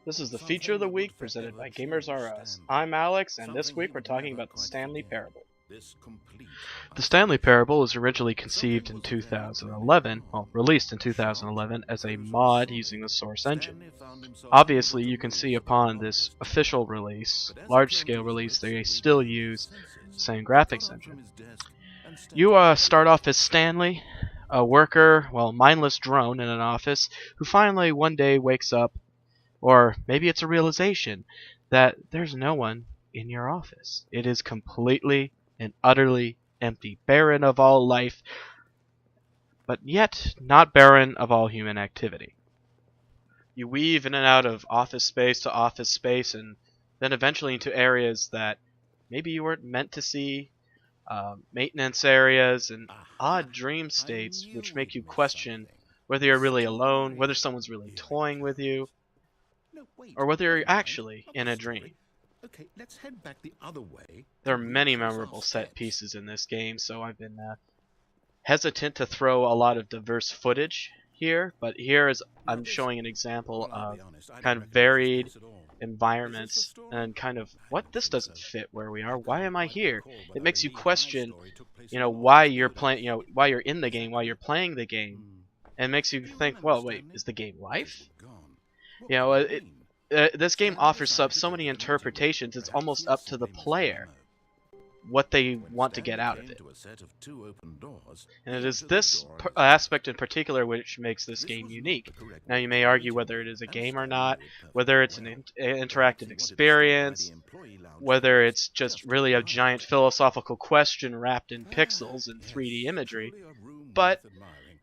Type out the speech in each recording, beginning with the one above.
This is the feature of the week presented by Gamers R Us. I'm Alex, and this week we're talking about the Stanley Parable. The Stanley Parable was originally conceived in 2011, released in 2011 as a mod using the Source engine. Obviously, you can see upon this official release, large-scale release, they still use the same graphics engine. You start off as Stanley, a worker, mindless drone in an office, who finally one day wakes up, or maybe it's a realization, that there's no one in your office. It is completely and utterly empty, barren of all life, but yet not barren of all human activity. You weave in and out of office space to office space, and then eventually into areas that maybe you weren't meant to see, maintenance areas, and odd dream states which make you question whether you're really alone, whether someone's really toying with you, or whether you're actually in a dream. Okay, let's head back the other way. There are many memorable set pieces in this game, so I've been hesitant to throw a lot of diverse footage here, but here is I'm showing an example of kind of varied environments and kind of what this doesn't fit where we are. Why am I here? It makes you question, why you're playing, why you're in the game, why you're playing the game, and makes you think, well, wait, is the game life? This game offers up so many interpretations, it's almost up to the player what they want to get out of it. And it is this aspect in particular which makes this game unique. Now you may argue whether it is a game or not, whether it's an interactive experience, whether it's just really a giant philosophical question wrapped in pixels and 3D imagery, but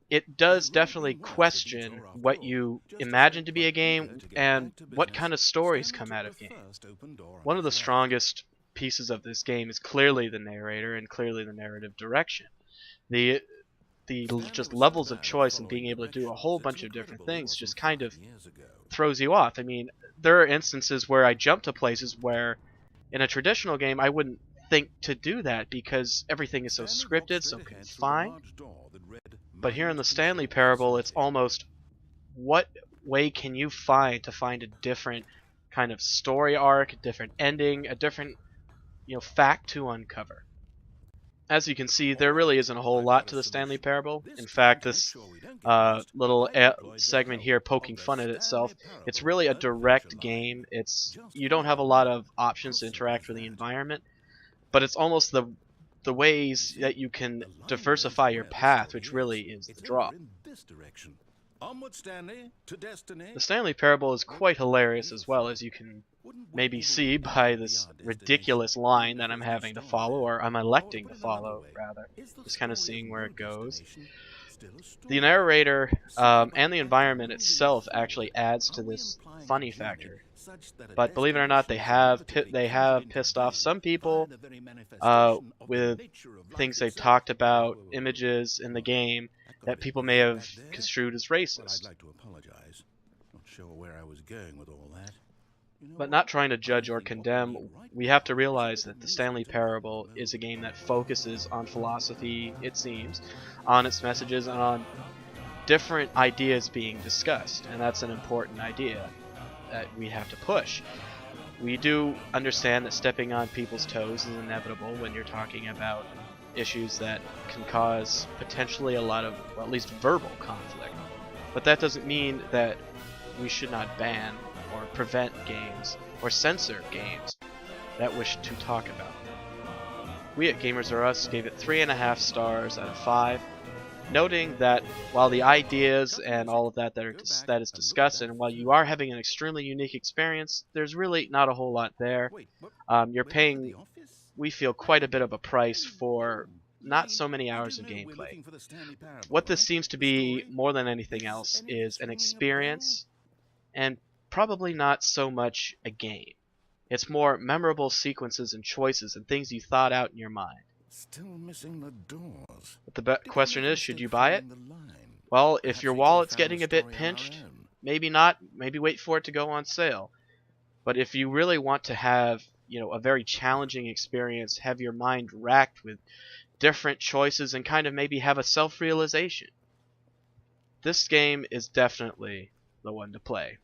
it does definitely question what you imagine to be a game and what kind of stories come out of games. One of the strongest pieces of this game is clearly the narrator and clearly the narrative direction. The just levels of choice and being able to do a whole bunch of different things just kind of throws you off. I mean, there are instances where I jump to places where in a traditional game I wouldn't think to do that because everything is so scripted, so confined. But here in the Stanley Parable, it's almost what way can you find to find a different kind of story arc, a different ending, a different fact to uncover. As you can see, there really isn't a whole lot to the Stanley Parable. In fact, this little segment here poking fun at itself, it's really a direct game. You don't have a lot of options to interact with the environment, but it's almost the ways that you can diversify your path, which really is the draw. The Stanley Parable is quite hilarious as well, as you can maybe see by this ridiculous line that I'm having to follow, or I'm electing to follow, rather. Just kind of seeing where it goes. The narrator and the environment itself actually adds to this funny factor. But believe it or not, they have pissed off some people with things they've talked about, images in the game that people may have construed as racist. But not trying to judge or condemn, we have to realize that the Stanley Parable is a game that focuses on philosophy, it seems, on its messages, and on different ideas being discussed, and that's an important idea that we have to push. We do understand that stepping on people's toes is inevitable when you're talking about issues that can cause potentially a lot of, at least verbal conflict. But that doesn't mean that we should not ban or prevent games or censor games that wish to talk about. We at Gamers R Us gave it 3.5 stars out of 5. Noting that while the ideas and all of that is discussed, and while you are having an extremely unique experience, there's really not a whole lot there. You're paying, we feel, quite a bit of a price for not so many hours of gameplay. What this seems to be more than anything else is an experience, and probably not so much a game. It's more memorable sequences and choices and things you thought out in your mind. Still missing the doors. But the question is, should you buy it? Well, if your wallet's getting a bit pinched, maybe not. Maybe wait for it to go on sale. But if you really want to have, a very challenging experience, have your mind racked with different choices, and kind of maybe have a self-realization, this game is definitely the one to play.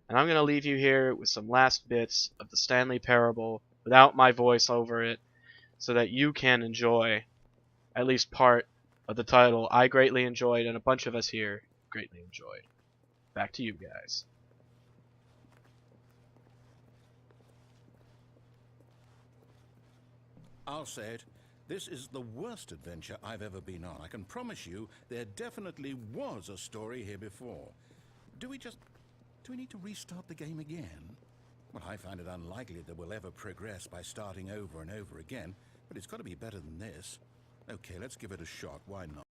And I'm going to leave you here with some last bits of the Stanley Parable without my voice over it, so that you can enjoy at least part of the title I greatly enjoyed and a bunch of us here greatly enjoyed. Back to you guys. I'll say it. This is the worst adventure I've ever been on. I can promise you there definitely was a story here before. Do we need to restart the game again? Well, I find it unlikely that we'll ever progress by starting over and over again, but it's got to be better than this. Okay, let's give it a shot. Why not?